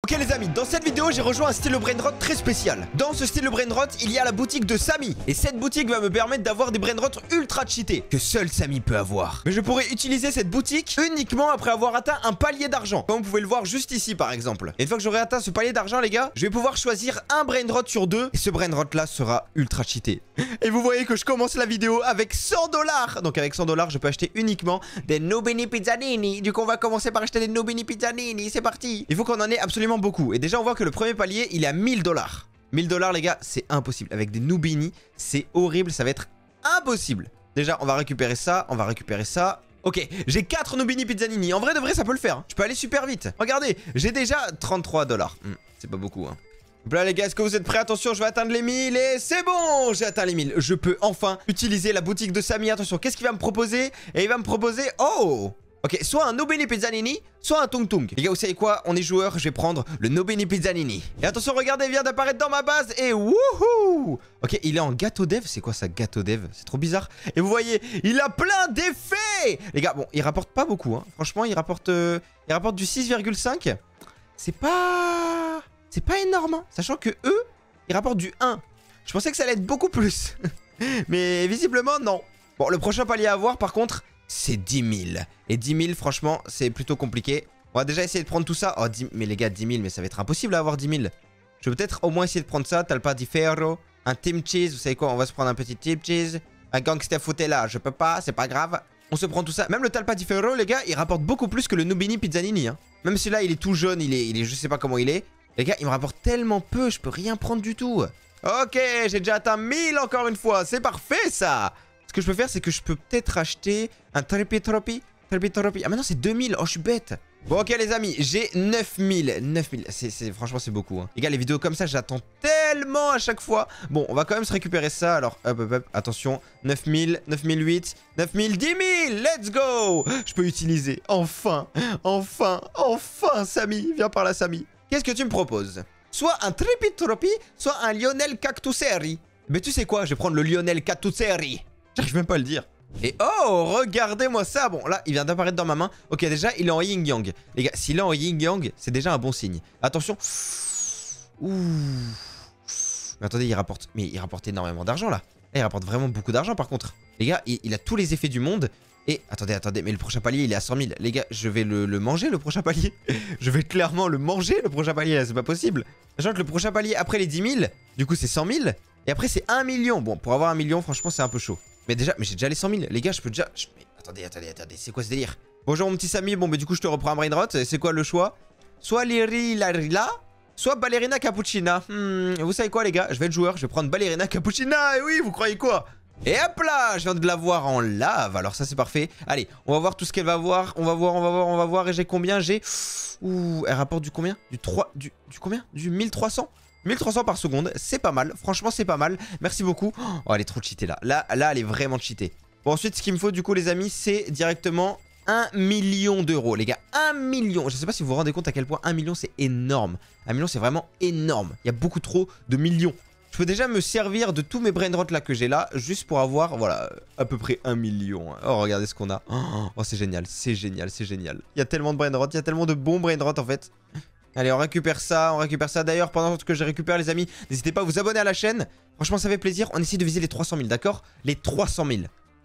Ok les amis, dans cette vidéo j'ai rejoint un stylo brainrot très spécial. Dans ce stylo brainrot, il y a la boutique de Samy. Et cette boutique va me permettre d'avoir des brainrots ultra cheatés que seul Samy peut avoir. Mais je pourrais utiliser cette boutique uniquement après avoir atteint un palier d'argent, comme vous pouvez le voir juste ici par exemple. Et une fois que j'aurai atteint ce palier d'argent les gars, je vais pouvoir choisir un brainrot sur deux. Et ce brainrot là sera ultra cheaté. Et vous voyez que je commence la vidéo avec 100 $. Donc avec 100 $, je peux acheter uniquement des Nubini Pizzanini. Du coup on va commencer par acheter des Nubini Pizzanini. C'est parti. Il faut qu'on en ait absolument beaucoup. Et déjà on voit que le premier palier il est à 1000 $. 1000 $ les gars, c'est impossible. Avec des Nubini, c'est horrible, ça va être impossible. Déjà on va récupérer ça, on va récupérer ça. Ok, j'ai 4 Nubini Pizzanini. En vrai de vrai ça peut le faire, hein. Je peux aller super vite. Regardez, j'ai déjà 33 $. C'est pas beaucoup hein. Donc là les gars, est-ce que vous êtes prêts? Attention, je vais atteindre les 1000 et c'est bon, j'ai atteint les 1000. Je peux enfin utiliser la boutique de Samy. Attention, qu'est-ce qu'il va me proposer? Et il va me proposer, oh, ok, soit un Nubini Pizzanini, soit un Tung Tung. Les gars, vous savez quoi? On est joueurs, je vais prendre le Nubini Pizzanini. Et attention, regardez, il vient d'apparaître dans ma base et wouhou. Ok, il est en gâteau dev. C'est quoi ça, gâteau dev? C'est trop bizarre. Et vous voyez, il a plein d'effets. Les gars, bon, il rapporte pas beaucoup, hein. Franchement, il rapporte du 6,5. C'est pas énorme, hein. Sachant que eux, ils rapportent du 1. Je pensais que ça allait être beaucoup plus. Mais visiblement, non. Bon, le prochain palier à avoir, par contre, c'est 10 000. Et 10 000, franchement, c'est plutôt compliqué. On va déjà essayer de prendre tout ça. Oh, mais les gars, 10 000, mais ça va être impossible à avoir 10 000. Je vais peut-être au moins essayer de prendre ça. Talpa di Ferro, un Team Cheese. Vous savez quoi? On va se prendre un petit Team Cheese. Un Gangster Foutella. Je peux pas, c'est pas grave. On se prend tout ça. Même le Talpa di Ferro, les gars, il rapporte beaucoup plus que le Nubini Pizzanini, hein. Même celui-là, il est tout jaune. Il est, je sais pas comment il est. Les gars, il me rapporte tellement peu. Je peux rien prendre du tout. Ok, j'ai déjà atteint 1000 encore une fois. C'est parfait, ça. Ce que je peux faire, c'est que je peux peut-être acheter un Tripitropi. Ah, maintenant, c'est 2000. Oh, je suis bête. Bon, ok, les amis, j'ai 9000. 9000. Franchement, c'est beaucoup, hein. Les gars, les vidéos comme ça, j'attends tellement à chaque fois. Bon, on va quand même se récupérer ça. Alors, hop. Attention. 9000, 9008, 9000, 10 000. Let's go. Je peux utiliser. Enfin, Samy. Viens par là, Samy. Qu'est-ce que tu me proposes? Soit un Tripitropi, soit un Lionel Cactuseri. Mais tu sais quoi? Je vais prendre le Lionel Cactuseri. J'arrive même pas à le dire. Et oh, regardez-moi ça. Bon, là, il vient d'apparaître dans ma main. Ok, déjà, il est en yin-yang. Les gars, s'il est en yin-yang, c'est déjà un bon signe. Attention. Ouh. Mais attendez, il rapporte énormément d'argent, là. Là, il rapporte vraiment beaucoup d'argent, par contre. Les gars, il a tous les effets du monde. Et attendez, mais le prochain palier, il est à 100 000. Les gars, je vais le manger, le prochain palier. Je vais clairement le manger, le prochain palier, là, c'est pas possible. Sachant que le prochain palier, après les 10 000, du coup, c'est 100 000. Et après, c'est 1 million. Bon, pour avoir 1 million, franchement, c'est un peu chaud. Mais j'ai déjà les 100 000. Les gars, je peux déjà... Mais attendez, c'est quoi ce délire? Bonjour, mon petit Samy. Bon, mais du coup, je te reprends un brainrot. C'est quoi le choix? Soit Liri Larila, soit Ballerina Cappuccina. Vous savez quoi, les gars? Je vais être joueur. Je vais prendre Ballerina Cappuccina. Et oui, vous croyez quoi? Et hop là, je viens de la voir en lave. Alors ça, c'est parfait. Allez, on va voir tout ce qu'elle va voir. On va voir. Et j'ai combien? J'ai... Ouh, elle rapporte du combien? Du 3... Du combien? Du 1300? 1300 par seconde, c'est pas mal. Franchement, c'est pas mal. Merci beaucoup. Oh, elle est trop cheatée là. Là, elle est vraiment cheatée. Bon, ensuite, ce qu'il me faut du coup, les amis, c'est directement 1 million d'euros. Les gars, 1 million. Je sais pas si vous vous rendez compte à quel point 1 million, c'est énorme. 1 million, c'est vraiment énorme. Il y a beaucoup trop de millions. Je peux déjà me servir de tous mes brainrots là que j'ai là, juste pour avoir, voilà, à peu près 1 million. Oh, regardez ce qu'on a. Oh, c'est génial, c'est génial, c'est génial. Il y a tellement de brainrots, il y a tellement de bons brainrots en fait. Allez, on récupère ça. D'ailleurs, pendant que je récupère, les amis, n'hésitez pas à vous abonner à la chaîne. Franchement, ça fait plaisir. On essaie de viser les 300 000, d'accord? Les 300 000.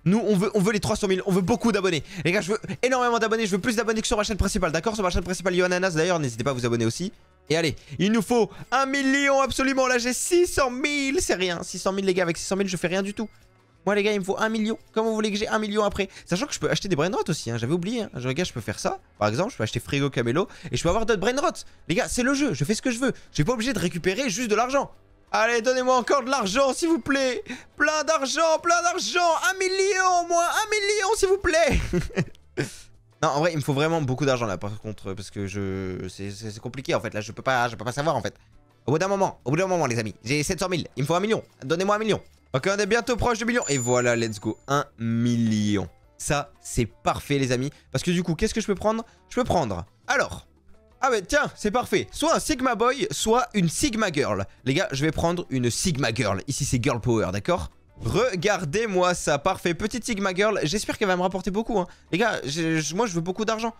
Nous, on veut les 300 000. On veut beaucoup d'abonnés. Les gars, je veux énormément d'abonnés. Je veux plus d'abonnés que sur ma chaîne principale, d'accord? Sur ma chaîne principale, Yohananas, d'ailleurs, n'hésitez pas à vous abonner aussi. Et allez, il nous faut 1 million absolument. Là, j'ai 600 000. C'est rien. 600 000, les gars. Avec 600 000, je fais rien du tout. Moi les gars, il me faut 1 million. Comment vous voulez que j'ai 1 million après? Sachant que je peux acheter des brainrots aussi, hein. J'avais oublié, hein. Les gars, je peux faire ça. Par exemple, je peux acheter Frigo Camelo et je peux avoir d'autres brainrots. Les gars, c'est le jeu, je fais ce que je veux. Je suis pas obligé de récupérer juste de l'argent. Allez, donnez-moi encore de l'argent, s'il vous plaît. Plein d'argent. 1 million, moi. 1 million, s'il vous plaît. Non, en vrai, il me faut vraiment beaucoup d'argent là, par contre, parce que c'est compliqué en fait. Là, je peux pas savoir en fait. Au bout d'un moment, les amis, j'ai 700 000. Il me faut 1 million. Donnez-moi 1 million. Ok, on est bientôt proche de million. Et voilà, let's go. 1 million. Ça, c'est parfait, les amis. Parce que du coup, qu'est-ce que je peux prendre? Je peux prendre... Alors... Ah bah tiens, c'est parfait. Soit un Sigma Boy, soit une Sigma Girl. Les gars, je vais prendre une Sigma Girl. Ici, c'est Girl Power, d'accord? Regardez-moi ça, parfait. Petite Sigma Girl, j'espère qu'elle va me rapporter beaucoup, hein. Les gars, moi, je veux beaucoup d'argent.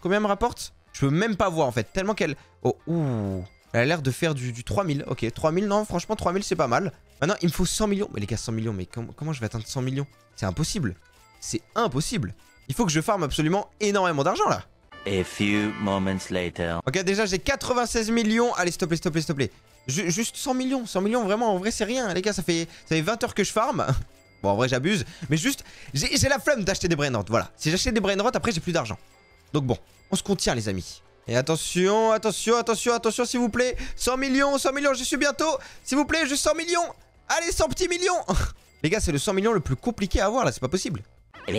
Combien elle me rapporte? Je peux même pas voir en fait. Tellement qu'elle... Oh, ouh. Elle a l'air de faire du 3000. Ok, 3000, non, franchement, 3000, c'est pas mal. Maintenant, il me faut 100 millions. Mais les gars, 100 millions, mais comment je vais atteindre 100 millions? C'est impossible. C'est impossible. Il faut que je farme absolument énormément d'argent là. A few moments later. Ok, déjà, j'ai 96 millions. Allez, s'il te plaît, s'il te plaît, s'il te plaît. Juste 100 millions. 100 millions, vraiment, en vrai, c'est rien. Les gars, ça fait 20 heures que je farme. Bon, en vrai, j'abuse. Mais juste, j'ai la flemme d'acheter des brainrots. Voilà. Si j'achète des brainrots, après, j'ai plus d'argent. Donc bon, on se contient, les amis. Et attention, attention, attention, attention, s'il vous plaît. 100 millions, j'y suis bientôt. S'il vous plaît, juste 100 millions. Allez, 100 petits millions. Les gars, c'est le 100 millions le plus compliqué à avoir, là. C'est pas possible. 100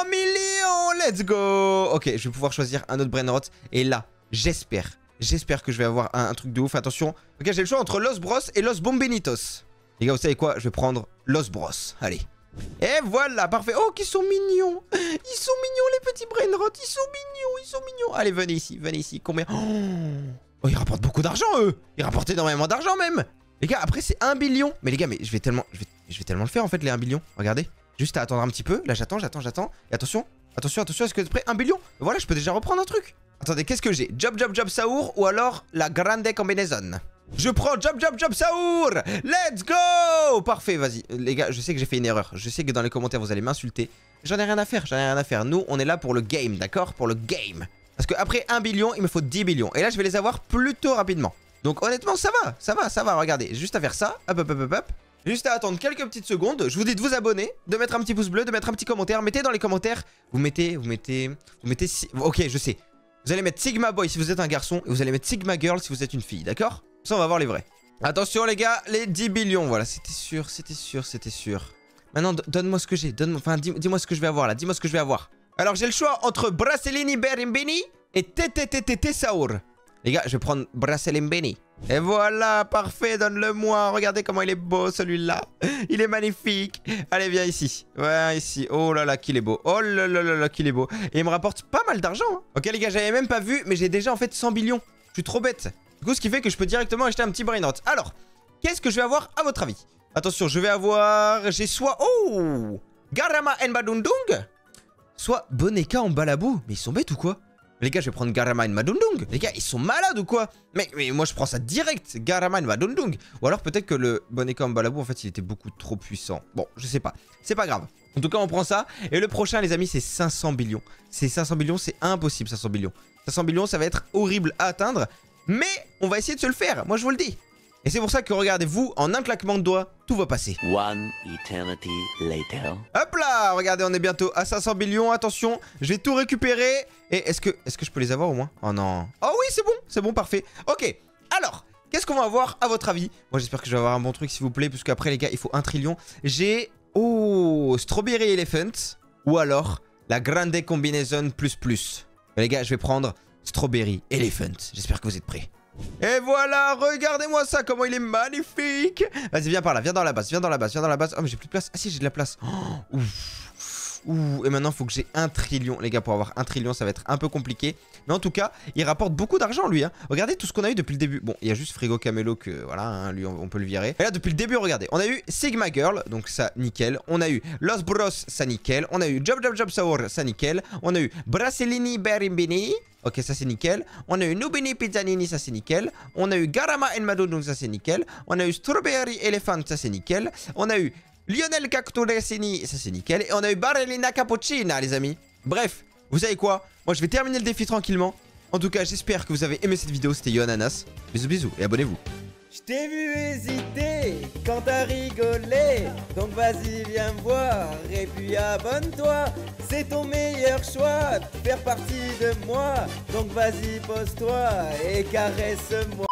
millions, let's go. Ok, je vais pouvoir choisir un autre brainrot. Et là, j'espère que je vais avoir un truc de ouf. Attention. Ok, j'ai le choix entre Los Bros et Los Bombinitos. Les gars, vous savez quoi? Je vais prendre Los Bros. Allez. Et voilà, parfait. Oh, qu'ils sont mignons. Ils sont mignons, les petits brainrots. Ils sont mignons. Allez, venez ici. Combien? Oh, ils rapportent beaucoup d'argent, eux. Ils rapportent énormément d'argent, même. Les gars, après, c'est 1 billion. Mais les gars, mais je vais tellement le faire, en fait, les 1 billion. Regardez. Juste à attendre un petit peu. Là, j'attends. Et attention. Attention, est-ce que vous êtes prêts? 1 billion. Voilà, je peux déjà reprendre un truc. Attendez, qu'est-ce que j'ai? Job, Saour ou alors la Grande Combinaison? Je prends Job, Saour. Let's go. Parfait, vas-y. Les gars, je sais que j'ai fait une erreur. Je sais que dans les commentaires, vous allez m'insulter. J'en ai rien à faire. Nous, on est là pour le game, d'accord? Pour le game. Parce qu'après 1 billion, il me faut 10 billions. Et là, je vais les avoir plutôt rapidement. Donc honnêtement, ça va. Regardez, juste à faire ça. Hop. Juste à attendre quelques petites secondes. Je vous dis de vous abonner, de mettre un petit pouce bleu, de mettre un petit commentaire. Mettez dans les commentaires. Vous mettez... Ok, je sais. Vous allez mettre Sigma Boy si vous êtes un garçon. Et vous allez mettre Sigma Girl si vous êtes une fille, d'accord? Ça, on va voir les vrais. Attention les gars, les 10 billions. Voilà, c'était sûr. Maintenant, donne-moi ce que j'ai. Enfin, dis-moi ce que je vais avoir là. Dis-moi ce que je vais avoir. Alors, j'ai le choix entre Bracellini Berimbini et TTTTT Saour. Les gars, je vais prendre Bracellini. Et voilà, parfait, donne-le-moi. Regardez comment il est beau celui-là. Il est magnifique. Allez, viens ici. Ouais, ici. Oh là là, qu'il est beau. Oh là là là, qu'il est beau. Et il me rapporte pas mal d'argent. Hein. Ok les gars, j'avais même pas vu, mais j'ai déjà en fait 100 billions. Je suis trop bête. Du coup, ce qui fait que je peux directement acheter un petit brainrot. Alors, qu'est-ce que je vais avoir à votre avis? Attention, je vais avoir... J'ai soit... Oh, Garama Nbadundung, soit Boneka en balabou. Mais ils sont bêtes ou quoi? Les gars, je vais prendre Garama Nbadundung. Les gars, ils sont malades ou quoi? mais moi, je prends ça direct. Garama Nbadundung. Ou alors, peut-être que le Boneka en balabou, en fait, il était beaucoup trop puissant. Bon, je sais pas. C'est pas grave. En tout cas, on prend ça. Et le prochain, les amis, c'est 500 billions. C'est 500 billions, c'est impossible, 500 billions. 500 billions, ça va être horrible à atteindre. Mais on va essayer de se le faire, moi je vous le dis. Et c'est pour ça que regardez-vous, en un claquement de doigts, tout va passer. One eternity later. Hop là, regardez, on est bientôt à 500 billions, attention, je vais tout récupérer. Et est-ce que je peux les avoir au moins? Oh non. Oh oui, c'est bon, parfait. Ok, alors, qu'est-ce qu'on va avoir à votre avis? Moi j'espère que je vais avoir un bon truc s'il vous plaît, parce qu'après les gars, il faut 1 trillion. J'ai, Strawberry Elephant, ou alors la Grande Combinaison plus. Les gars, je vais prendre Strawberry Elephant. J'espère que vous êtes prêts. Et voilà, regardez-moi ça, comment il est magnifique. Vas-y, viens par là, viens dans la base. Oh, mais j'ai plus de place. Ah si, j'ai de la place. Oh, Ouh, et maintenant, il faut que j'ai 1 trillion. Les gars, pour avoir 1 trillion, ça va être un peu compliqué. Mais en tout cas, il rapporte beaucoup d'argent, lui. Hein. Regardez tout ce qu'on a eu depuis le début. Bon, il y a juste Frigo Camelo que, voilà, hein, lui, on peut le virer. Et là, depuis le début, regardez. On a eu Sigma Girl, donc ça, nickel. On a eu Los Bros, ça, nickel. On a eu Job Saour, ça, nickel. On a eu Bracellini Berimbini. Ok, ça c'est nickel. On a eu Nubini Pizzanini, ça c'est nickel. On a eu Garama Nbadundung, ça c'est nickel. On a eu Strawberry Elephant, ça c'est nickel. On a eu Lionel Cacturesini, ça c'est nickel. Et on a eu Barellina Cappuccina, les amis. Bref, vous savez quoi? Moi je vais terminer le défi tranquillement. En tout cas, j'espère que vous avez aimé cette vidéo. C'était Yoananas. Bisous et abonnez-vous. Je t'ai vu hésiter quand t'as rigolé, donc vas-y viens me voir et puis abonne-toi. C'est ton meilleur choix de faire partie de moi, donc vas-y pose-toi et caresse-moi.